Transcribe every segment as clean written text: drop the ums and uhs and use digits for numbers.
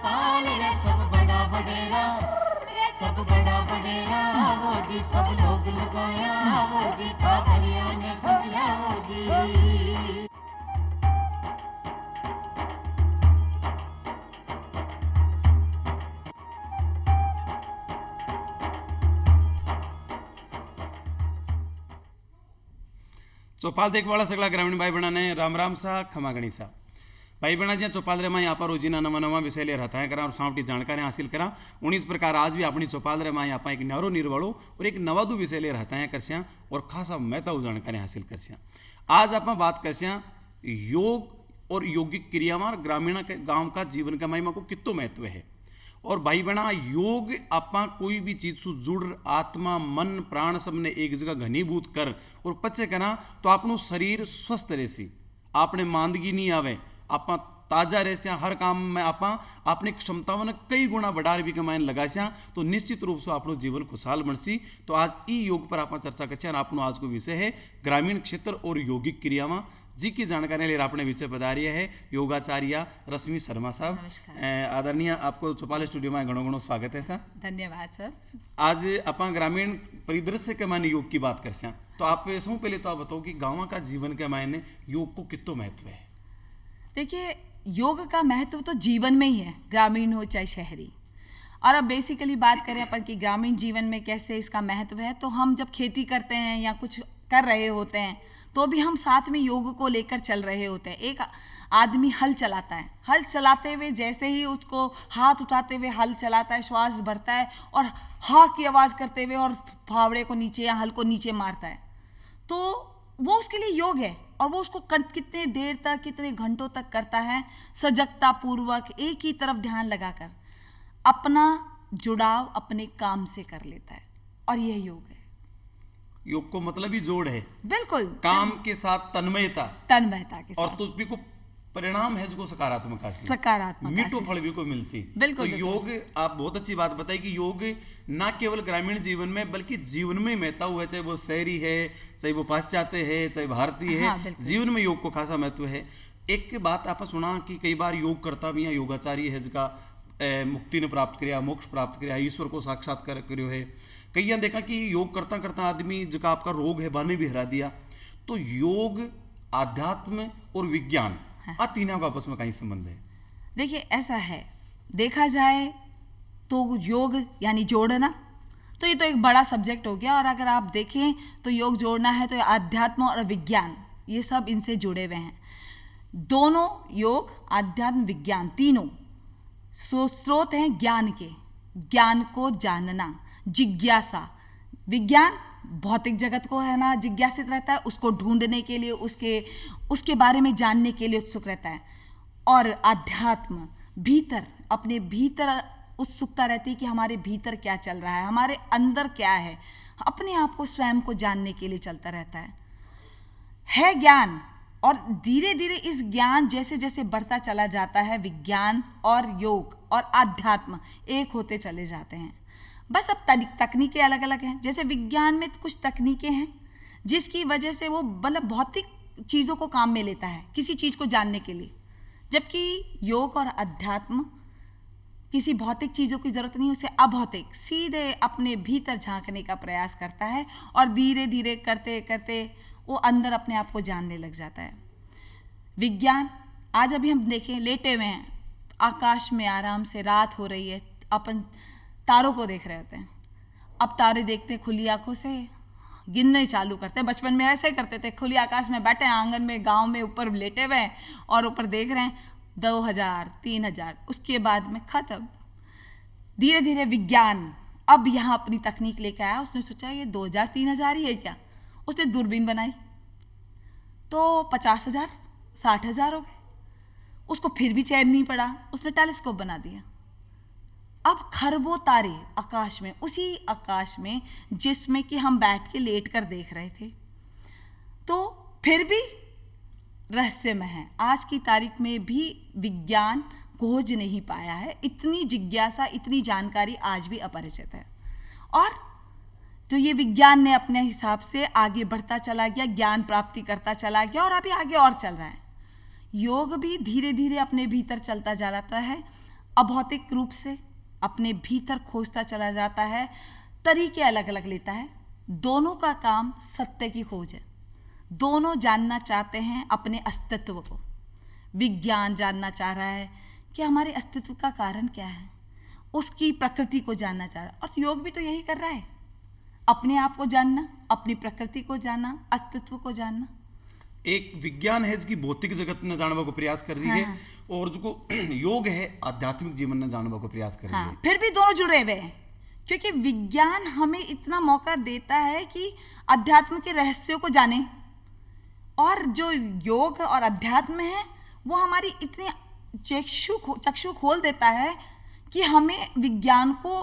पाल रे सब बड़ा बडेरा, सब बड़ा बडेरा वो जी, सब लोग लगाया वो जी, ठाकरिया ने संगला वो जी। चौपाल देखवाळा सगळा ग्रामीण भाई बहना ने राम राम सा खमा गणी सा भाई बहना जी चौपाल रे में यहाँ पर रोजीना नवा नवा विषय ले रहता है करा और सावटी जानकारी हासिल करा। उन्नीस प्रकार आज भी अपनी चौपाल रे में यहाँ पर एक न्यारो निर्वाड़ो और एक नवादू विषय ले रहता है करस्या और खासा महत्व जानकारी हासिल करस्या। आज आप बात करस्या योग और यौगिक क्रिया में ग्रामीण के गाँव का जीवन का महिमा को कितो महत्व है। और भाई बहना योग आपा कोई भी चीज से जुड़ आत्मा मन प्राण सबने एक जगह घनीभूत कर और पचे करा तो आपनो शरीर स्वस्थ रहसी, आपने मांदगी नहीं आवे, आपा ताजा रहस्या, हर काम में आपा अपनी क्षमताओं ने कई गुना बढ़ार भी कमायन लगास्या तो निश्चित रूप से आपनो जीवन खुशहाल बनसी। तो आज ई योग पर आप चर्चा करछे और आपनो आज को विषय है ग्रामीण क्षेत्र और यौगिक क्रिया में जी की जानकारी ले अपने विषय पधारिया है योगाचार्य रश्मि शर्मा साहब। आदरणीय आपको चौपाल स्टूडियो में घणो घणो स्वागत है सर। धन्यवाद सर। आज आप ग्रामीण परिदृश्य के मायने योग की बात करते तो आप सबसे पहले तो आप बताओ कि गाँव का जीवन के मायने योग को कितो महत्व है। देखिए योग का महत्व तो जीवन में ही है, ग्रामीण हो चाहे शहरी। और अब बेसिकली बात करें अपन कि ग्रामीण जीवन में कैसे इसका महत्व है, तो हम जब खेती करते हैं या कुछ कर रहे होते हैं तो भी हम साथ में योग को लेकर चल रहे होते हैं। एक आदमी हल चलाता है, हल चलाते हुए जैसे ही उसको हाथ उठाते हुए हल चलाता है, श्वास भरता है और हा की आवाज़ करते हुए और फावड़े को नीचे या हल को नीचे मारता है, तो वो उसके लिए योग है। और वो उसको कितने देर तक कितने घंटों तक करता है, सजगता पूर्वक एक ही तरफ ध्यान लगाकर अपना जुड़ाव अपने काम से कर लेता है, और यह योग है। योग को मतलब ही जोड़ है, बिल्कुल काम के साथ तन्मयता के साथ, और तो भी को परिणाम है जो सकारात्मक मीठो फल भी को मिलसी। बिल्कुल तो योग आप बहुत अच्छी बात बताई कि योग ना केवल ग्रामीण जीवन में बल्कि जीवन में महत्व हुआ, चाहे वो शहरी है, चाहे वो पाश्चात्य है, चाहे भारतीय है, हाँ, जीवन में योग को खासा महत्व है। एक बात आप सुना कि कई बार योग करता भी है योगाचार्य है जिसका मुक्ति ने प्राप्त किया, मोक्ष प्राप्त किया, ईश्वर को साक्षात्कार करो है। कई देखा कि योग करता करता आदमी जिसका आपका रोग है बाने भी हरा दिया। तो योग आध्यात्म और विज्ञान आ तीनों का आपस में कहीं संबंध है। देखिए ऐसा है, देखा जाए तो योग यानी जोड़ना, तो ये तो एक बड़ा सब्जेक्ट हो गया। और अगर आप देखें तो योग जोड़ना है तो आध्यात्म और विज्ञान ये सब इनसे जुड़े हुए हैं। दोनों योग आध्यात्म विज्ञान तीनों स्रोत हैं ज्ञान के, ज्ञान को जानना, जिज्ञासा। विज्ञान भौतिक जगत को है ना जिज्ञासित रहता है, उसको ढूंढने के लिए उसके बारे में जानने के लिए उत्सुक रहता है। और अध्यात्म भीतर अपने भीतर उत्सुकता रहती है कि हमारे भीतर क्या चल रहा है, हमारे अंदर क्या है, अपने आप को स्वयं को जानने के लिए चलता रहता है ज्ञान। और धीरे धीरे इस ज्ञान जैसे जैसे बढ़ता चला जाता है, विज्ञान और योग और आध्यात्म एक होते चले जाते हैं। बस अब तकनीकें अलग अलग हैं। जैसे विज्ञान में कुछ तकनीकें हैं जिसकी वजह से वो मतलब भौतिक चीज़ों को काम में लेता है किसी चीज़ को जानने के लिए, जबकि योग और अध्यात्म किसी भौतिक चीज़ों की ज़रूरत नहीं, उसे अभौतिक सीधे अपने भीतर झांकने का प्रयास करता है और धीरे धीरे करते करते वो अंदर अपने आप को जानने लग जाता है। विज्ञान आज अभी हम देखें लेटे हुए हैं, आकाश में आराम से रात हो रही है, अपन तारों को देख रहे होते हैं। अब तारे देखते हैं खुली आंखों से, गिनने चालू करते हैं। बचपन में ऐसे करते थे, खुली आकाश में बैठे हैं आंगन में गांव में ऊपर लेटे हुए हैं और ऊपर देख रहे हैं 2000 3000, उसके बाद में खत्म। धीरे धीरे विज्ञान अब यहाँ अपनी तकनीक लेकर आया, उसने सोचा ये 2000 3000 ही है क्या, उसने दूरबीन बनाई तो 50,000 60,000 हो गए। उसको फिर भी चैन नहीं पड़ा, उसने टेलीस्कोप बना दिया। अब खरबों तारे आकाश में, उसी आकाश में जिसमें कि हम बैठ के लेट कर देख रहे थे, तो फिर भी रहस्यमय है। आज की तारीख में भी विज्ञान खोज नहीं पाया है, इतनी जिज्ञासा इतनी जानकारी आज भी अपरिचित है। और तो ये विज्ञान ने अपने हिसाब से आगे बढ़ता चला गया, ज्ञान प्राप्ति करता चला गया और अभी आगे और चल रहा है। योग भी धीरे धीरे अपने भीतर चलता जा रहा है। अभौतिक रूप से अपने भीतर खोजता चला जाता है, तरीके अलग अलग लेता है। दोनों का काम सत्य की खोज है। दोनों जानना चाहते हैं अपने अस्तित्व को। विज्ञान जानना चाह रहा है कि हमारे अस्तित्व का कारण क्या है, उसकी प्रकृति को जानना चाह रहा है, और योग भी तो यही कर रहा है, अपने आप को जानना, अपनी प्रकृति को जानना, अस्तित्व को जानना। एक विज्ञान है जिसकी भौतिक जगत ने जानने को प्रयास कर रही है, और जो योग है आध्यात्मिक जीवन ने जानने को प्रयास कर रही है। फिर भी दोनों जुड़े हुए हैं, क्योंकि विज्ञान हमें इतना मौका देता है कि अध्यात्म के रहस्यों को जाने, और जो योग और अध्यात्म है वो हमारी इतनी चक्षु खोल देता है कि हमें विज्ञान को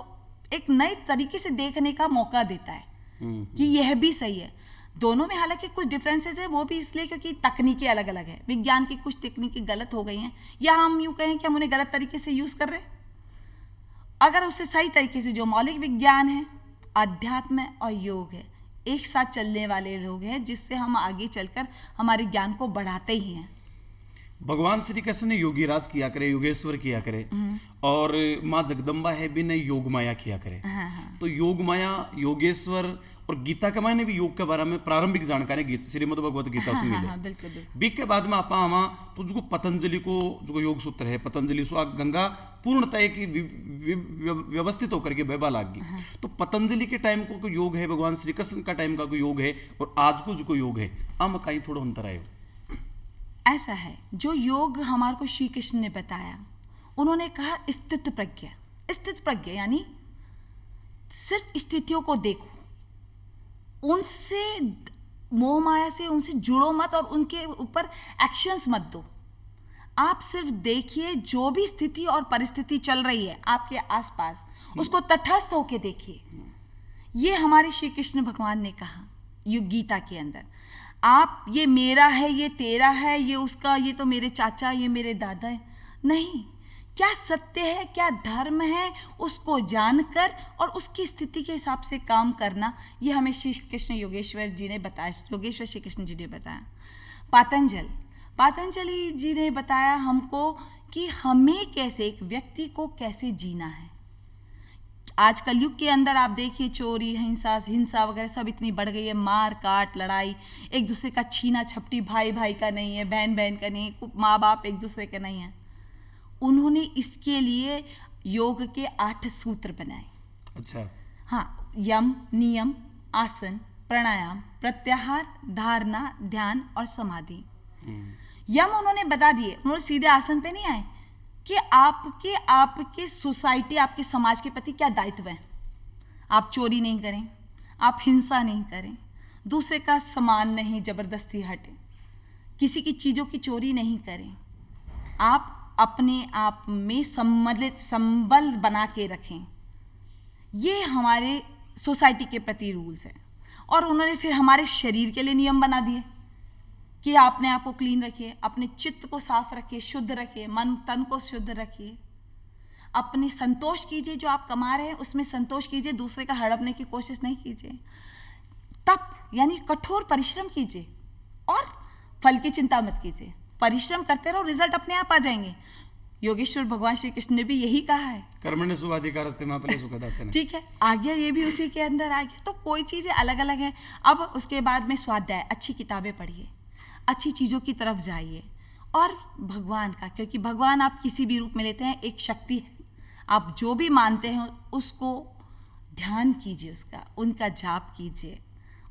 एक नए तरीके से देखने का मौका देता है कि यह भी सही है। दोनों में हालांकि कुछ डिफरेंसेस है, वो भी इसलिए क्योंकि तकनीकें अलग अलग है। विज्ञान की कुछ तकनीकें गलत हो गई हैं, या हम यूं कहें कि हम उन्हें गलत तरीके से यूज कर रहे हैं। अगर उससे सही तरीके से, जो मौलिक विज्ञान है, अध्यात्म और योग है, एक साथ चलने वाले लोग हैं, जिससे हम आगे चलकर हमारे ज्ञान को बढ़ाते ही हैं। भगवान श्री कृष्ण ने योगीराज किया करे, योगेश्वर किया करे, और माँ जगदम्बा है भी ने योग माया किया करे। तो योग माया, योगेश्वर और गीता के मायने भी योग के बारे में प्रारंभिक जानकारी गीता, श्रीमद् भगवत गीता से मिले। बिल्कुल। बीक के बाद में आपा आवा तो जो पतंजलि को जो योग सूत्र है, पतंजलि सो गंगा पूर्णतः की व्यवस्थित होकर के बहबा लाग गई। तो पतंजलि के टाइम को योग है, भगवान श्री कृष्ण का टाइम का योग है, और आज को जो योग है, आम कहीं थोड़ा अंतर आयो। ऐसा है, जो योग हमारे को श्री कृष्ण ने बताया, उन्होंने कहा स्थित प्रज्ञा। स्थित प्रज्ञा यानी सिर्फ स्थितियों को देखो, उनसे मोह माया से उनसे जुड़ो मत, और उनके ऊपर एक्शंस मत दो। आप सिर्फ देखिए, जो भी स्थिति और परिस्थिति चल रही है आपके आसपास, उसको तटस्थ होके देखिए। ये हमारे श्री कृष्ण भगवान ने कहा युग गीता के अंदर। आप ये मेरा है, ये तेरा है, ये उसका, ये तो मेरे चाचा, ये मेरे दादा है, नहीं। क्या सत्य है, क्या धर्म है, उसको जानकर और उसकी स्थिति के हिसाब से काम करना, ये हमें श्री कृष्ण योगेश्वर जी ने बताया, योगेश्वर श्री कृष्ण जी ने बताया। पातंजलि जी ने बताया हमको कि हमें कैसे, एक व्यक्ति को कैसे जीना है। आज कलयुग के अंदर आप देखिए, चोरी, हिंसा वगैरह सब इतनी बढ़ गई है, मार काट, लड़ाई, एक दूसरे का छीना झपटी, भाई भाई का नहीं है, बहन बहन का नहीं है, माँ बाप एक दूसरे के नहीं है। उन्होंने इसके लिए योग के 8 सूत्र बनाए। अच्छा। हाँ, यम, नियम, आसन, प्राणायाम, प्रत्याहार, धारणा, ध्यान और समाधि। यम उन्होंने बता दिए, उन्होंने सीधे आसन पे नहीं आए कि आपके सोसाइटी, आपके समाज के प्रति क्या दायित्व है। आप चोरी नहीं करें, आप हिंसा नहीं करें, दूसरे का सामान नहीं जबरदस्ती हटें, किसी की चीज़ों की चोरी नहीं करें, आप अपने आप में संबल बना के रखें। ये हमारे सोसाइटी के प्रति रूल्स हैं। और उन्होंने फिर हमारे शरीर के लिए नियम बना दिए कि आपने आप को क्लीन रखिए, अपने चित्त को साफ रखिए, शुद्ध रखिए, मन तन को शुद्ध रखिए, अपने संतोष कीजिए, जो आप कमा रहे हैं उसमें संतोष कीजिए, दूसरे का हड़पने की कोशिश नहीं कीजिए। तप यानी कठोर परिश्रम कीजिए, और फल की चिंता मत कीजिए, परिश्रम करते रहो, रिजल्ट अपने आप आ जाएंगे। योगेश्वर भगवान श्री कृष्ण ने भी यही कहा है, कर्मण्य सुवाधिकारस्ते मा फले सुखदाचन। ठीक है, आ गया, ये भी उसी के अंदर आ गया। तो कोई चीज़ें अलग अलग हैं। अब उसके बाद में स्वाध्याय, अच्छी किताबें पढ़िए, अच्छी चीज़ों की तरफ जाइए, और भगवान का, क्योंकि भगवान आप किसी भी रूप में लेते हैं, एक शक्ति है। आप जो भी मानते हैं उसको ध्यान कीजिए, उनका जाप कीजिए,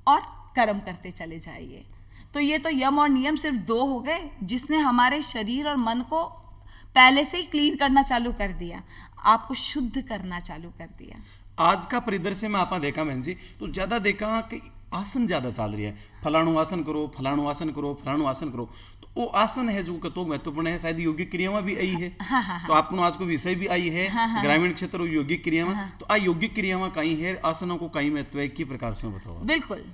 और कर्म करते चले जाइए। तो ये तो यम और नियम सिर्फ 2 हो गए, जिसने हमारे शरीर और मन को पहले से ही क्लीन करना चालू कर दिया, आपको शुद्ध करना चालू कर दिया। आज का परिदृश्य में आपने देखा बहन जी, तो ज्यादा देखा कि आसन ज्यादा चल रही है, फलाणु आसन करो, फलाणु आसन करो, फलाणु आसन करो। तो वो आसन है जो तो महत्वपूर्ण है, शायद योगिक क्रियावां भी आई है। तो आपको आज को विषय भी आई है, ग्रामीण क्षेत्र और योगिक क्रियावां। तो आ योगिक क्रियावां कहीं है, आसनों को कहीं महत्व है, की प्रकार से बताओ। बिल्कुल,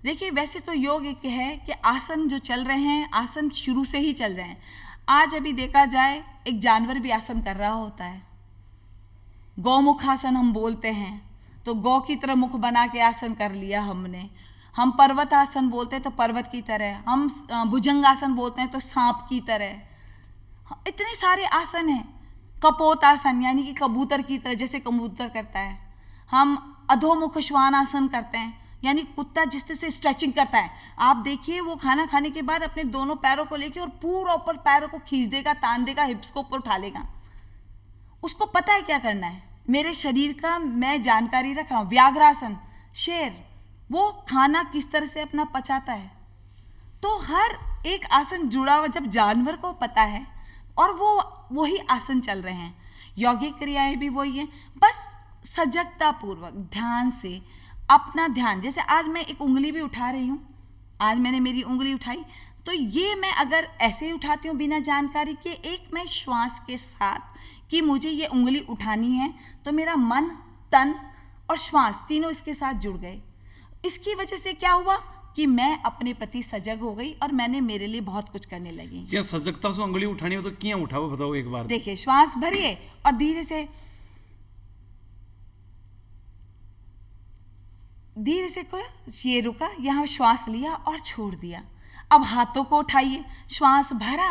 देखिए, वैसे तो योग एक है कि आसन जो चल रहे हैं, आसन शुरू से ही चल रहे हैं। आज अभी देखा जाए, एक जानवर भी आसन कर रहा होता है। गौमुखासन हम बोलते हैं, तो गौ की तरह मुख बना के आसन कर लिया हमने। हम पर्वत आसन बोलते हैं तो पर्वत की तरह, हम भुजंगासन बोलते हैं तो सांप की तरह। इतने सारे आसन हैं कपोतासन यानी कि कबूतर की तरह, जैसे कबूतर करता है। हम अधोमुख श्वानासन करते हैं, यानी कुत्ता जिस तरह से स्ट्रेचिंग करता है। आप देखिए वो खाना खाने के बाद अपने दोनों पैरों को लेके और पूरा ऊपर पैरों को खींच देगा, तान देगा, हिप्स को ऊपर उठा लेगा। उसको पता है क्या करना है, मेरे शरीर का मैं जानकारी रख रहा हूँ। व्याघ्रासन, शेर, वो खाना किस तरह से अपना पचाता है। तो हर एक आसन जुड़ा हुआ, जब जानवर को पता है और वो वही आसन चल रहे हैं। यौगिक क्रियाएं भी वही है, बस सजगता पूर्वक ध्यान से अपना ध्यान, जैसे आज मैं एक उंगली भी उठा रही हूँ, आज मैंने मेरी उंगली उठाई, तो ये मैं अगर ऐसे ही उठाती हूँ बिना जानकारी के, एक मैं श्वास के साथ कि मुझे ये उंगली उठानी है, तो मेरा मन, तन और श्वास तीनों इसके साथ जुड़ गए। इसकी वजह से क्या हुआ कि मैं अपने प्रति सजग हो गई और मैंने मेरे लिए बहुत कुछ करने लगी। जी सजगता से उंगली उठानी हो तो क्या उठाओ, बताओ एक बार। देखिए, श्वास भरिए और धीरे से करो, ये रुका, यहाँ श्वास लिया और छोड़ दिया। अब हाथों को उठाइए, श्वास भरा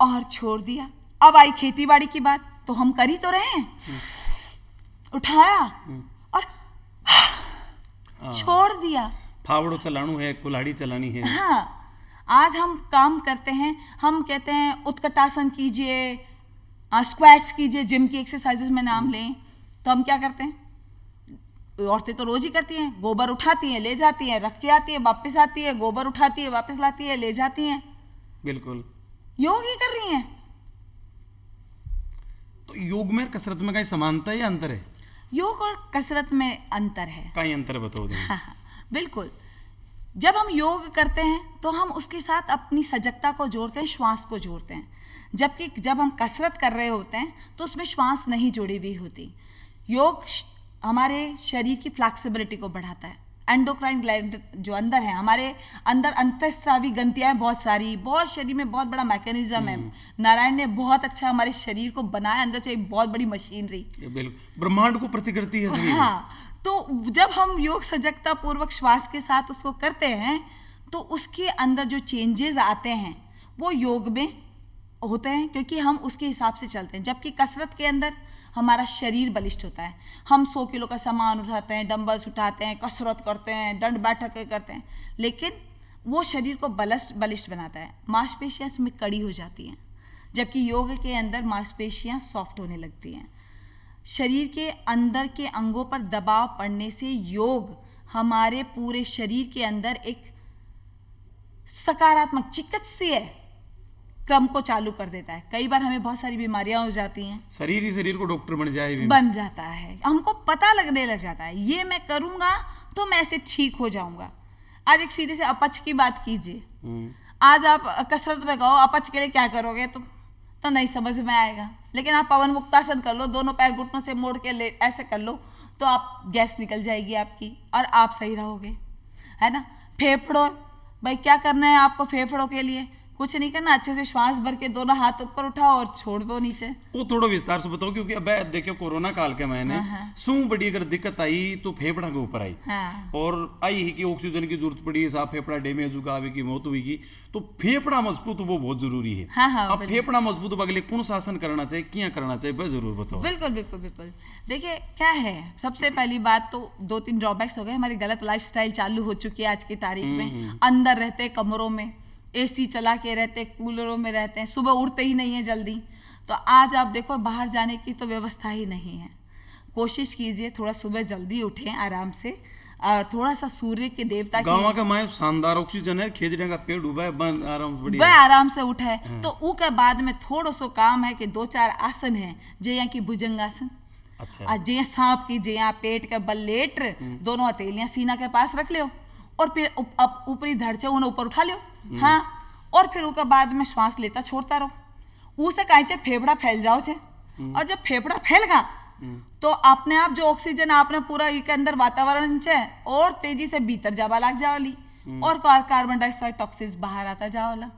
और छोड़ दिया। अब आई खेती बाड़ी की बात, तो हम कर ही तो रहे हैं, उठाया और छोड़ दिया। फावड़ो चलाणू है, कुल्हाड़ी चलानी है। हाँ, आज हम काम करते हैं, हम कहते हैं उत्कटासन कीजिए, स्क्वैट्स कीजिए, जिम की एक्सरसाइजेस में नाम लें, तो हम क्या करते हैं, औरतें तो रोज ही करती हैं, गोबर उठाती हैं, ले जाती हैं, रख के आती है, वापस आती है, गोबर उठाती है, वापस लाती है, ले जाती हैं। बिल्कुल योग ही कर रही हैं। तो योग में कसरत में कहीं समानता है या अंतर है? योग और कसरत में अंतर है। कहीं अंतर बताओ। हाँ, बिल्कुल। जब हम योग करते हैं तो हम उसके साथ अपनी सजगता को जोड़ते हैं, श्वास को जोड़ते हैं, जबकि जब हम कसरत कर रहे होते हैं तो उसमें श्वास नहीं जुड़ी हुई होती। योग हमारे शरीर की फ्लैक्सिबिलिटी को बढ़ाता है। एंडोक्राइन ग्लैंड जो अंदर है, हमारे अंदर अंतःस्रावी ग्रंथियां बहुत सारी, बहुत शरीर में बहुत बड़ा मैकेनिज्म है। नारायण ने बहुत अच्छा हमारे शरीर को बनाया, अंदर से एक बहुत बड़ी मशीनरी, बिल्कुल ब्रह्मांड को प्रतिकृति है शरीर। हाँ, तो जब हम योग सजगता पूर्वक श्वास के साथ उसको करते हैं तो उसके अंदर जो चेंजेस आते हैं वो योग में होते हैं, क्योंकि हम उसके हिसाब से चलते हैं। जबकि कसरत के अंदर हमारा शरीर बलिष्ठ होता है, हम 100 किलो का सामान उठाते हैं, डंबल्स उठाते हैं, कसरत करते हैं, दंड बैठक करते हैं, लेकिन वो शरीर को बलिष्ठ बनाता है। मांसपेशियां इसमें कड़ी हो जाती हैं, जबकि योग के अंदर मांसपेशियां सॉफ्ट होने लगती हैं। शरीर के अंदर के अंगों पर दबाव पड़ने से योग हमारे पूरे शरीर के अंदर एक सकारात्मक चिकित्सीय क्रम को चालू कर देता है। कई बार हमें बहुत सारी बीमारियां हो जाती हैं, शरीर ही शरीर को डॉक्टर बन जाता है, हमको पता लगने लग जाता है ये मैं करूंगा तो मैं ऐसे ठीक हो जाऊंगा। आज एक सीधे से अपच की बात कीजिए, आज आप कसरत में कहो अपच के लिए क्या करोगे तो नहीं समझ में आएगा, लेकिन आप पवन मुक्तासन कर लो, दोनों पैर घुटनों से मोड़ के ऐसे कर लो तो आप गैस निकल जाएगी आपकी और आप सही रहोगे, है ना। फेफड़ों, भाई क्या करना है आपको फेफड़ों के लिए? कुछ नहीं करना, अच्छे से श्वास भर के दोनों हाथ ऊपर उठाओ और छोड़ दो नीचे। वो थोड़ा विस्तार से बताओ, क्योंकि अब देखियो कोरोना काल के महीने सू बड़ी अगर दिक्कत आई तो फेफड़ा के ऊपर आई। हाँ। और आई ही कि ऑक्सीजन की जरूरत पड़ी, साफ फेफड़ा डैमेज होगा, आवे की मौत हुई, तो फेफड़ा मजबूत वो बहुत जरूरी है। हाँ, अब फेफड़ा मजबूत होने के लिए कौन सा आसन करना चाहिए, क्या करना चाहिए, वह जरूर बताओ। बिल्कुल बिल्कुल बिल्कुल। देखिए क्या है, सबसे पहली बात तो 2-3 ड्रॉबैक्स हो गए, हमारी गलत लाइफस्टाइल चालू हो चुकी है आज की तारीख में। अंदर रहते कमरों में, एसी चला के रहते, कूलरों में रहते हैं, सुबह उठते ही नहीं है जल्दी। तो आज आप देखो बाहर जाने की तो व्यवस्था ही नहीं है। कोशिश कीजिए थोड़ा सुबह जल्दी उठें आराम से, थोड़ा सा सूर्य के देवता की गाँव का माए शानदार ऑक्सीजन है, खेजड़े का पेड़ उबा है, बंद आराम से वह आराम से उठे। तो ऊ के बाद में थोड़ा सो काम है कि 2-4 आसन है, जैसे कि भुजंगासन, अच्छा, जे सांप की, जे पेट के बल लेट, दोनों हथेलियां सीना के पास रख लियो और फिर ऊपरी धड़ से उन्हें ऊपर उठा लियो। हाँ, और फिर उसके बाद में श्वास लेता छोड़ता रहो। उसे कहीं फेफड़ा फैल जाओ छे, और जब फेफड़ा फैल गा तो अपने आप जो ऑक्सीजन आपने पूरा के अंदर वातावरण छे और तेजी से भीतर जावा लग जाओली और कार्बन डाइऑक्साइड टॉक्सिन्स बाहर आता जाओला।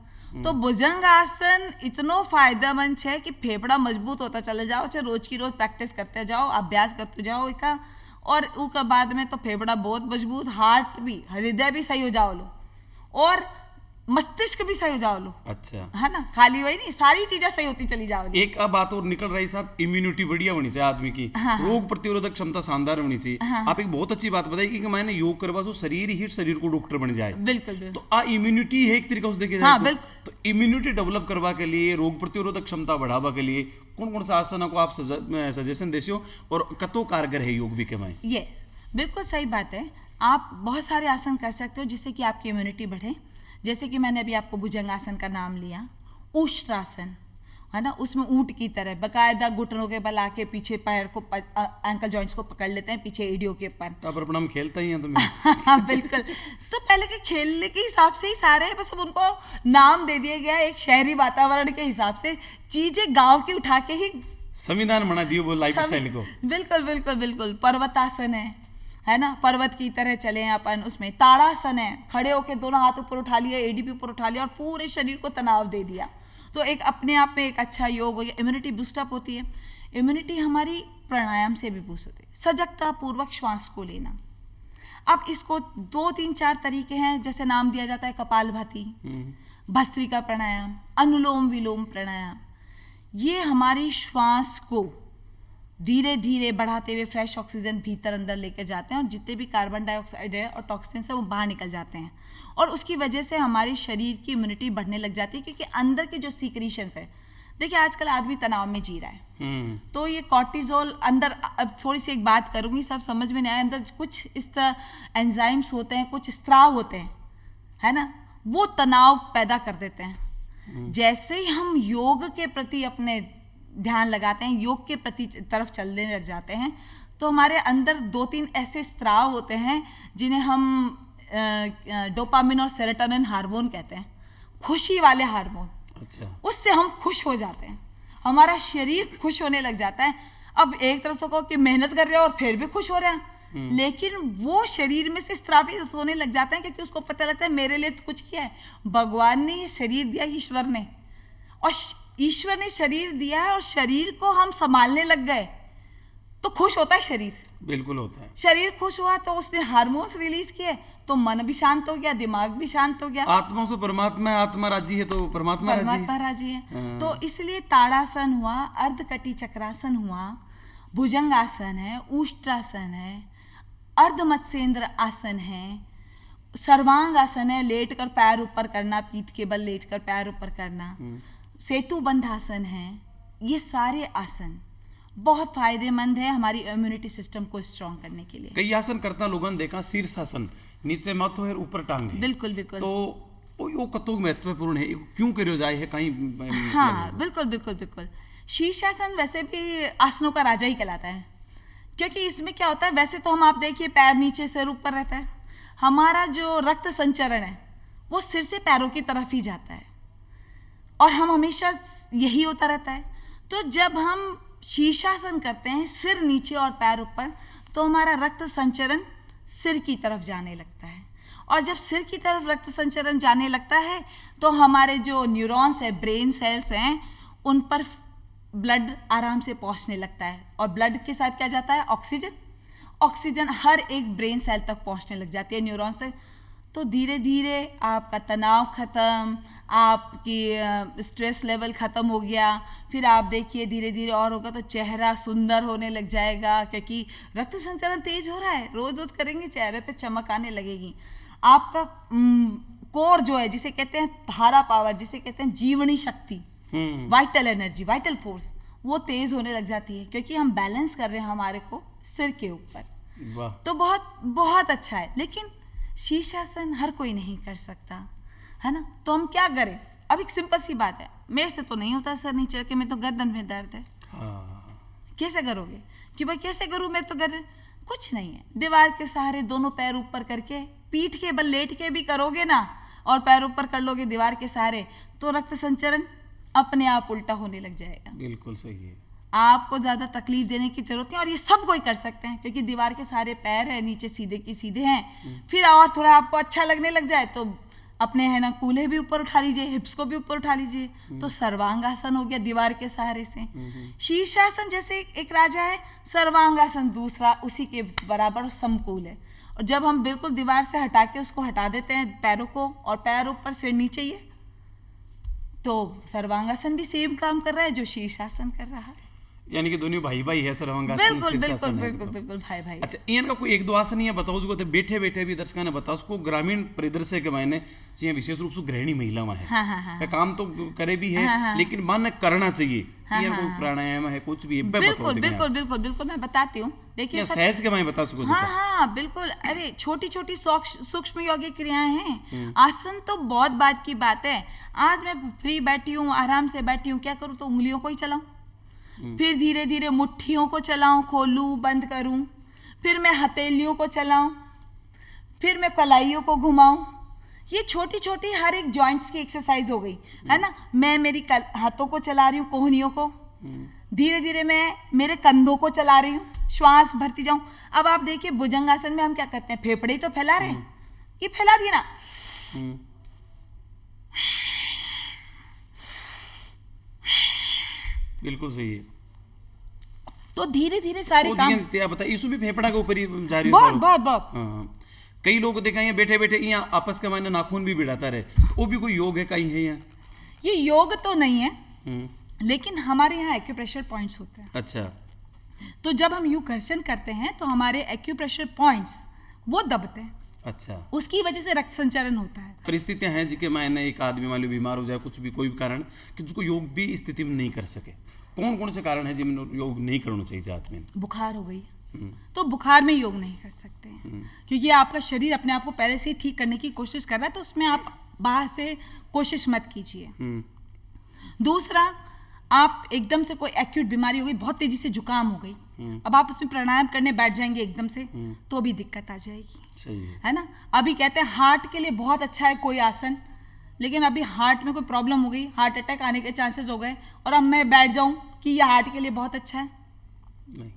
तो भुजंग आसन इतनो फायदेमंद है कि फेफड़ा मजबूत होता चले जाओ छे, रोज की रोज प्रैक्टिस करते जाओ, अभ्यास करते जाओ इसका, और उसके बाद में तो फेफड़ा बहुत मजबूत, हार्ट भी, हृदय भी सही हो जाओ लो। और मस्तिष्क भी सही हो जाओ लो, अच्छा, है ना, खाली वही नहीं, सारी चीजें सही होती चली जाओ। एक अब बात और निकल रही साहब, इम्यूनिटी बढ़िया होनी चाहिए आदमी की, रोग प्रतिरोधक क्षमता शानदार होनी चाहिए। आप एक बहुत अच्छी बात बताई कि मैंने योग करवा तो शरीर ही शरीर को डॉक्टर बन जाए। बिल्कुल बिल्कुल। तो आ इम्यूनिटी है एक तरीका से देखे हाँ, जाए तो इम्यूनिटी डेवलप करवा के लिए, रोग प्रतिरोधक क्षमता बढ़ावा के लिए कौन कौन सा आसन को आप सजेशन देसियो और कतो कारगर है योग भी के में? ये बिल्कुल सही बात है। आप बहुत सारे आसन कर सकते हो जिससे कि आपकी इम्यूनिटी बढ़े। जैसे कि मैंने अभी आपको भुजंगासन का नाम लिया, उष्ट्रासन, है ना, उसमें ऊंट की तरह बकायदा घुटनों के बल आके पीछे पैर को एंकल जॉइंट्स को पकड़ लेते हैं, पीछे एडियो के ऊपर। तो अपना हम खेलते ही हैं तो हाँ बिल्कुल। तो पहले के खेलने के हिसाब से ही सारे, बस अब उनको नाम दे दिया गया एक शहरी वातावरण के हिसाब से, चीजें गांव की उठा के ही संविधान बना दियो वो लाइफ स्टाइल को। बिल्कुल बिल्कुल बिल्कुल। पर्वतासन है ना, पर्वत की तरह चले अपन। उसमें ताड़ासन है, खड़े होके दोनों हाथ ऊपर उठा लिया, एडीपी ऊपर उठा लिया और पूरे शरीर को तनाव दे दिया। तो एक अपने आप में एक अच्छा योग हो गया, इम्यूनिटी बूस्टअप होती है। इम्यूनिटी हमारी प्राणायाम से भी बूस्ट होती है, सजगता पूर्वक श्वास को लेना। अब इसको 2 3 4 तरीके हैं, जैसे नाम दिया जाता है कपालभाति, भस्त्रिका प्राणायाम, अनुलोम विलोम प्राणायाम। ये हमारी श्वास को धीरे धीरे बढ़ाते हुए फ्रेश ऑक्सीजन भीतर अंदर लेकर जाते हैं और जितने भी कार्बन डाइऑक्साइड है और टॉक्सिन्स है वो बाहर निकल जाते हैं और उसकी वजह से हमारे शरीर की इम्यूनिटी बढ़ने लग जाती है। क्योंकि अंदर के जो सीक्रीशंस है, देखिए आजकल आदमी तनाव में जी रहा है, तो ये कॉर्टिजोल अंदर, अब थोड़ी सी एक बात करूंगी, सब समझ में नहीं आया, अंदर कुछ इस तरह एंजाइम्स होते हैं, कुछ स्त्राव होते हैं, है ना, वो तनाव पैदा कर देते हैं। जैसे ही हम योग के प्रति अपने ध्यान लगाते हैं, योग के प्रति तरफ चलने लग जाते हैं, तो हमारे अंदर 2-3 ऐसे स्त्राव होते हैं जिन्हें हम डोपामिन और सेरोटोनिन हार्मोन कहते हैं, खुशी वाले हार्मोन। अच्छा। उससे हम खुश हो जाते हैं, हमारा शरीर खुश होने लग जाता है। अब एक तरफ तो कहो कि मेहनत कर रहे हैं और फिर भी खुश हो रहे हैं, लेकिन वो शरीर में से स्त्रावित होने लग जाते हैं क्योंकि उसको पता लगता है मेरे लिए तो कुछ किया है, भगवान ने ये शरीर दिया, ईश्वर ने, और ईश्वर ने शरीर दिया है और शरीर को हम संभालने लग गए तो खुश होता है शरीर। बिल्कुल होता है। शरीर खुश हुआ तो उसने हार्मोन्स रिलीज किए तो मन भी शांत हो गया, दिमाग भी शांत हो गया। आत्मा से परमात्मा, आत्मा राजी है तो परमात्मा राजी है। तो इसलिए ताड़ासन हुआ, अर्धकटी चक्रासन हुआ, भुजंगासन है, उष्ट्रासन है, अर्ध मत्स्येंद्र आसन है, सर्वांग आसन है, लेटकर पैर ऊपर करना, पीठ के बल लेटकर पैर ऊपर करना, सेतु बंधासन है। ये सारे आसन बहुत फायदेमंद है हमारी इम्यूनिटी सिस्टम को स्ट्रॉन्ग करने के लिए। कई आसन करता लोगों ने देखा, शीर्षासन, नीचे माथो है ऊपर टांग है। बिल्कुल बिल्कुल। तो वो कतो महत्वपूर्ण है, क्यों करो जाए है कहीं? हाँ बिल्कुल बिल्कुल बिल्कुल। शीर्षासन वैसे भी आसनों का राजा ही कहलाता है, क्योंकि इसमें क्या होता है, वैसे तो हम आप देखिए पैर नीचे सिर ऊपर रहता है, हमारा जो रक्त संचरण है वो सिर से पैरों की तरफ ही जाता है और हम हमेशा यही होता रहता है। तो जब हम शीर्षासन करते हैं, सिर नीचे और पैर ऊपर, तो हमारा रक्त संचरण सिर की तरफ जाने लगता है और जब सिर की तरफ रक्त संचरण जाने लगता है तो हमारे जो न्यूरॉन्स है, ब्रेन सेल्स हैं, उन पर ब्लड आराम से पहुंचने लगता है और ब्लड के साथ क्या जाता है, ऑक्सीजन हर एक ब्रेन सेल तक पहुंचने लग जाती है, न्यूरॉन्स तक। तो धीरे धीरे आपका तनाव खत्म, आपकी स्ट्रेस लेवल ख़त्म हो गया। फिर आप देखिए धीरे धीरे और होगा तो चेहरा सुंदर होने लग जाएगा, क्योंकि रक्त संचरण तेज हो रहा है। रोज रोज करेंगे चेहरे पे चमक आने लगेगी। आपका कोर जो है, जिसे कहते हैं धारा पावर, जिसे कहते हैं जीवनी शक्ति, वाइटल एनर्जी, वाइटल फोर्स, वो तेज होने लग जाती है क्योंकि हम बैलेंस कर रहे हैं हमारे को सिर के ऊपर। तो बहुत बहुत अच्छा है, लेकिन शीर्षासन हर कोई नहीं कर सकता, है ना। तो हम क्या करें? अब एक सिंपल सी बात है, मेरे से तो नहीं होता सर नीचे के, मैं तो गर्दन में दर्द है। कैसे करोगे कि भाई कैसे करूं, मैं तो गर्दन, कुछ नहीं है। दीवार के सहारे दोनों पैर ऊपर करके, पीठ के बल लेट के भी करोगे ना और पैर ऊपर कर लोगे दीवार के सहारे, तो रक्त संचरण अपने आप उल्टा होने लग जाएगा। बिल्कुल सही है। आपको ज्यादा तकलीफ देने की जरूरत नहीं, और ये सब कोई कर सकते हैं क्योंकि दीवार के सारे पैर है, नीचे सीधे की सीधे हैं। फिर और थोड़ा आपको अच्छा लगने लग जाए तो अपने है ना कूल्हे भी ऊपर उठा लीजिए, हिप्स को भी ऊपर उठा लीजिए, तो सर्वांगासन हो गया दीवार के सहारे से। शीर्षासन जैसे एक राजा है, सर्वांगासन दूसरा उसी के बराबर समकूल है। और जब हम बिल्कुल दीवार से हटा के उसको हटा देते हैं पैरों को, और पैर ऊपर सिर नीचे ही है, तो सर्वांगासन भी सेम काम कर रहा है जो शीर्षासन कर रहा है। यानी कि दोनों भाई भाई है, सर्वांगासन बिल्कुल बिल्कुल शीर्षासन है बिल्कुल इसको। बिल्कुल भाई भाई। अच्छा, इनका कोई एक दो आसन है बताओ उसको, तो बैठे बैठे भी दर्शकों ने बताओ उसको ग्रामीण परिदृश्य के मायने चाहिए, विशेष रूप से गृहिणी महिलावां है, हाँ हाँ हाँ, काम तो करे भी है लेकिन मन करना चाहिए, ये कोई प्राणायाम है कुछ भी है, बिल्कुल बिल्कुल बिल्कुल बिल्कुल मैं बताती हूँ। देखिए सहज के मायने बता सको। हाँ हाँ बिल्कुल, अरे छोटी छोटी सूक्ष्म योगिक क्रियाएं हैं। आसन तो बहुत बात की बात है। आज मैं फ्री बैठी हूँ, आराम से बैठी हूँ, क्या करूँ तो उंगलियों को ही चलाऊं, फिर धीरे धीरे मुट्ठियों को चलाऊं, खोलूं बंद करूं, फिर मैं हथेलियों को चलाऊं, फिर मैं कलाइयों को घुमाऊं। ये छोटी छोटी हर एक जॉइंट्स की एक्सरसाइज हो गई है ना। मैं मेरी हाथों को चला रही हूँ, कोहनियों को, धीरे धीरे मैं मेरे कंधों को चला रही हूँ, श्वास भरती जाऊं। अब आप देखिए भुजंगासन में हम क्या करते हैं, फेफड़े ही तो फैला रहे हैं, ये फैला दिए ना, बिल्कुल सही है। तो धीरे धीरे सारे काम बता इसु भी फेफड़ा के ऊपर ही जा रही बहुत बहुत बहुत। हाँ, कई लोग देखा यहाँ बैठे बैठे यहाँ आपस के मायने नाखून भी बिड़ाता रहे, वो भी कोई योग है कहीं है यहाँ? ये योग तो नहीं है, लेकिन हमारे यहाँ एक्यूप्रेशर पॉइंट्स होते हैं। अच्छा, तो जब हम यू घर्षण करते हैं तो हमारे एक्यूप्रेशर पॉइंट्स वो दबते हैं। अच्छा, उसकी वजह से रक्त संचरण होता है। परिस्थितियां हैं जिनके मायने एक आदमी मान लो बीमार हो जाए, कुछ भी कोई भी कारण कि जिसको योग भी इस स्थिति में नहीं कर सके, कौन कौन से कारण है जिनमें योग नहीं करना चाहिए आदमी? बुखार हो गई तो बुखार में योग नहीं कर सकते हैं, क्योंकि आपका शरीर अपने आप को पहले से ही ठीक करने की कोशिश कर रहा है, तो उसमें आप बाहर से कोशिश मत कीजिए। दूसरा, आप एकदम से कोई एक्यूट बीमारी हो गई, बहुत तेजी से जुकाम हो गई, अब आप उसमें प्राणायाम करने बैठ जाएंगे एकदम से तो भी दिक्कत आ जाएगी। सही है ना। अभी कहते हैं हार्ट के लिए बहुत अच्छा है कोई आसन, लेकिन अभी हार्ट में कोई प्रॉब्लम हो गई, हार्ट अटैक आने के चांसेस हो गए, और अब मैं बैठ जाऊं कि ये हार्ट के लिए बहुत अच्छा है, नहीं।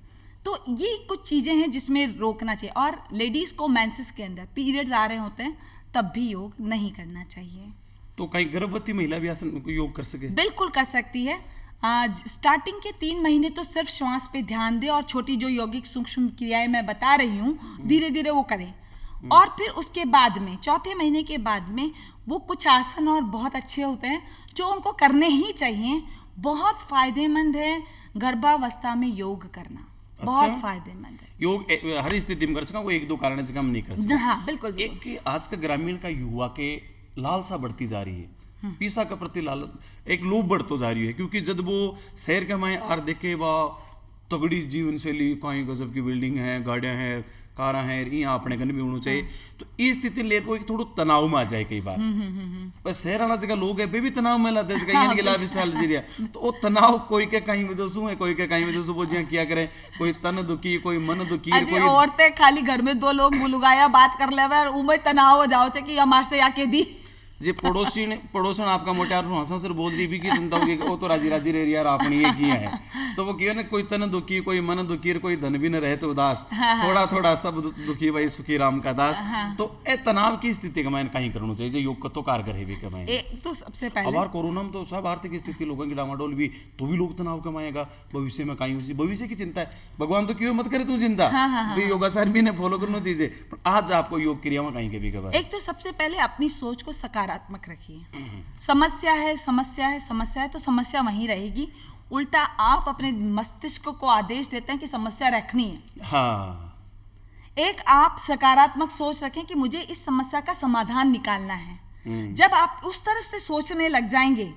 तो ये कुछ चीजें हैं जिसमें रोकना चाहिए। और लेडीज को मेंसेस के अंदर पीरियड्स आ रहे होते हैं तब भी योग नहीं करना चाहिए। तो कहीं गर्भवती महिला भी आसन योग कर सके? बिल्कुल कर सकती है। आज स्टार्टिंग के 3 महीने तो सिर्फ श्वास पे ध्यान दे, और छोटी जो यौगिक सूक्ष्म क्रियाएं मैं बता रही हूँ धीरे धीरे वो करें, और फिर उसके बाद में 4थे महीने के बाद में वो कुछ आसन और बहुत अच्छे होते हैं जो उनको करने ही चाहिए। बहुत फायदेमंद है गर्भावस्था में योग करना। अच्छा? बहुत फायदेमंद है योग हर स्थिति में कर सका, वो एक दो कारण से कम नहीं कर सकता। हाँ बिल्कुल। एक आज का ग्रामीण का युवा के लालसा बढ़ती जा रही है, पैसा के प्रति लालच एक लोभ बढ़तो जा रही है, क्योंकि जब वो शहर के माए आर देखे वह तगड़ी जीवन शैली, कहीं गजब की बिल्डिंग है, गाड़ियां हैं, कारा हैं, यहाँ अपने कन भी होना चाहिए, तो इस स्थिति ले कोई थोड़ा तनाव में आ जाए कई बार। पर शहर आना जगह लोग है वे भी तनाव में लाते हैं, के लाइफ स्टाइल जी दिया, तो वो तनाव कोई के कहीं वजह से है, कोई के कहीं वजह से वो जिया किया करे, कोई तन दुखी, कोई मन दुखी, कोई औरतें खाली घर में 2 लोग मुलुगाया बात कर ले और उमे तनाव हो जाओ कि हमारे से आके दी जे पड़ोसन आपका मोटार हंसा सर बोल रही भी कि चिंता होगी वो तो राजी राजी रह रही यार आपने ये किया है, तो वो किया ना कोई तन दुखी, कोई मन दुखी, कोई धन भी न रहे तो उदास, थोड़ा थोड़ा सब दुखी भाई सुखी राम का दास। तो ए तनाव की स्थिति कमायन कहीं करना चाहिए, योग तो कारगर है भी कमाए। तो सबसे पहले अब कोरोना में तो सब आर्थिक स्थिति लोगों की डामाडोल भी, तो भी लोग तनाव कमाएगा, भविष्य में कहीं भविष्य की चिंता है, भगवान तो क्यों मत करे तू चिंता, योगाचार भी ने फॉलो करना चाहिए। आज आपको योग क्रिया में कहीं के भी कब एक तो सबसे पहले अपनी सोच को सकारात्मक रखिए। समस्या है समस्या है समस्या है तो समस्या वहीं रहेगी, उल्टा आप अपने मस्तिष्क को आदेश देते हैं कि समस्या रखनी है। हाँ। एक आप सकारात्मक सोच रखें कि मुझे इस समस्या का समाधान निकालना है। जब आप उस तरफ से सोचने लग जाएंगे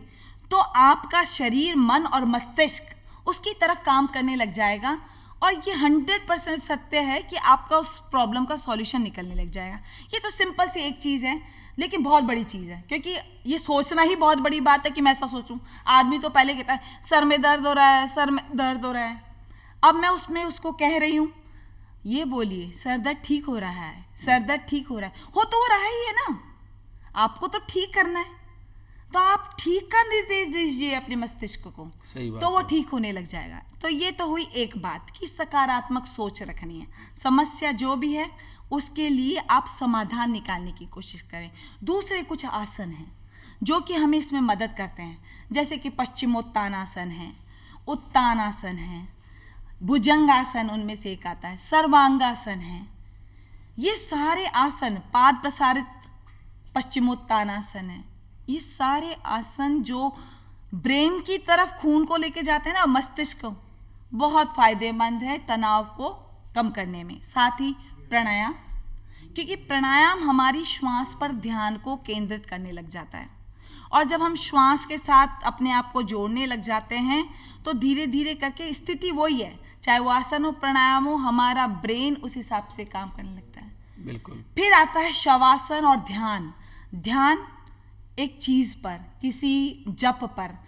तो आपका शरीर, मन और मस्तिष्क उसकी तरफ काम करने लग जाएगा, और ये 100% सत्य है कि आपका उस प्रॉब्लम का सॉल्यूशन निकलने लग जाएगा। ये तो सिंपल सी एक चीज़ है, लेकिन बहुत बड़ी चीज़ है, क्योंकि ये सोचना ही बहुत बड़ी बात है कि मैं ऐसा सोचूं। आदमी तो पहले कहता है सर में दर्द हो रहा है, सर में दर्द हो रहा है, अब मैं उसमें उसको कह रही हूँ ये बोलिए सर दर्द ठीक हो रहा है, सर दर्द ठीक हो रहा है, हो तो वो रहा ही है ना, आपको तो ठीक करना है, तो आप ठीक कर निर्देश दीजिए अपने मस्तिष्क को, सही बात तो वो है। ठीक होने लग जाएगा। तो ये तो हुई एक बात कि सकारात्मक सोच रखनी है, समस्या जो भी है उसके लिए आप समाधान निकालने की कोशिश करें। दूसरे कुछ आसन हैं जो कि हमें इसमें मदद करते हैं, जैसे कि पश्चिमोत्तानासन है, उत्तानासन है, भुजंगासन उनमें से एक आता है, सर्वांगासन है, ये सारे आसन, पाद प्रसारित पश्चिमोत्तानासन है, ये सारे आसन जो ब्रेन की तरफ खून को लेके जाते हैं ना, मस्तिष्क को, बहुत फायदेमंद है तनाव को कम करने में। साथ ही प्राणायाम, क्योंकि प्राणायाम हमारी श्वास पर ध्यान को केंद्रित करने लग जाता है, और जब हम श्वास के साथ अपने आप को जोड़ने लग जाते हैं तो धीरे धीरे करके स्थिति वही है, चाहे वो आसन हो प्राणायाम हो, हमारा ब्रेन उस हिसाब से काम करने लगता है। बिल्कुल। फिर आता है शवासन और ध्यान। ध्यान एक चीज पर, किसी जप पर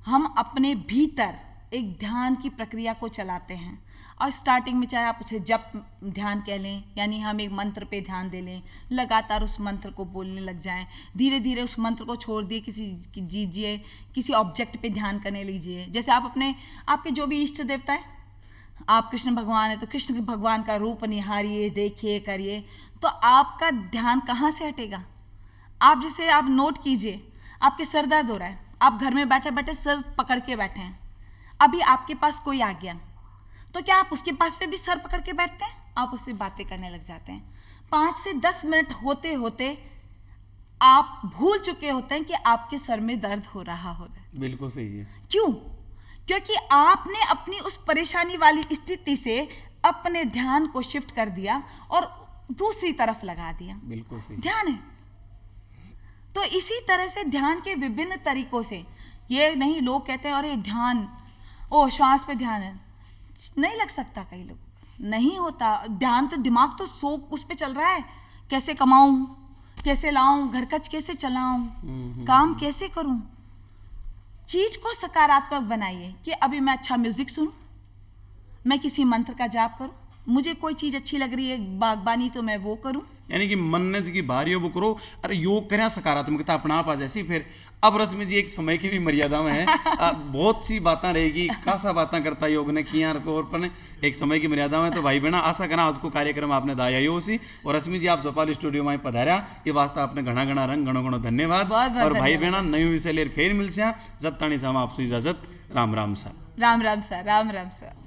हम अपने भीतर एक ध्यान की प्रक्रिया को चलाते हैं, और स्टार्टिंग में चाहे आप उसे जप ध्यान कह लें, यानी हम एक मंत्र पे ध्यान दे लें, लगातार उस मंत्र को बोलने लग जाएं, धीरे धीरे उस मंत्र को छोड़ दिए किसी ऑब्जेक्ट पे ध्यान करने लीजिए। जैसे आप आपके जो भी इष्ट देवता है, आप कृष्ण भगवान है तो कृष्ण भगवान का रूप निहारिए, देखिए, करिए, तो आपका ध्यान कहाँ से हटेगा? आप नोट कीजिए, आपके सर दर्द हो रहा है, आप घर में बैठे बैठे सर पकड़ के बैठे हैं, अभी आपके पास कोई आ गया तो क्या आप उसके पास पे भी सर पकड़ के बैठते हैं? आप उससे बातें करने लग जाते हैं। 5 से 10 मिनट होते होते आप भूल चुके होते हैं कि आपके सर में दर्द हो रहा होता है। बिल्कुल सही है। क्यों? क्योंकि आपने अपनी उस परेशानी वाली स्थिति से अपने ध्यान को शिफ्ट कर दिया और दूसरी तरफ लगा दिया। बिल्कुल सही। ध्यान है। तो इसी तरह से ध्यान के विभिन्न तरीकों से, ये नहीं लोग कहते हैं अरे ध्यान, ओ श्वास पे ध्यान है, नहीं लग सकता, कई लोग नहीं होता ध्यान, तो दिमाग तो उस पे चल रहा है, कैसे कमाऊं, कैसे लाऊं, घर खर्च कैसे चलाऊं, काम कैसे करूं। चीज को सकारात्मक बनाइए कि अभी मैं अच्छा म्यूजिक सुनूं, मैं किसी मंत्र का जाप करूं, मुझे कोई चीज अच्छी लग रही है बागबानी तो मैं वो करूं। यानी कि मन ने जी बारियों वो करो, अरे योग करें, सकारात्मकता अपना आप आ जैसी। फिर अब रश्मि जी एक समय की भी मर्यादा में है, बहुत सी बातें रहेगी, खासा बातें करता योग ने किया और पर एक समय की मर्यादा में। तो भाई बहना आशा करा आज को कार्यक्रम आपने दाया यो सी, और रश्मि जी आप चौपाल स्टूडियो में पधारा, ये वास्ता आपने घना घना रंग घणो घणो धन्यवाद। और भाई बहना नयो विषय लेर फिर मिलसे, जब ताणी साम आपसे इजाजत। Ram Ram sir. Ram Ram sir. Ram Ram sir.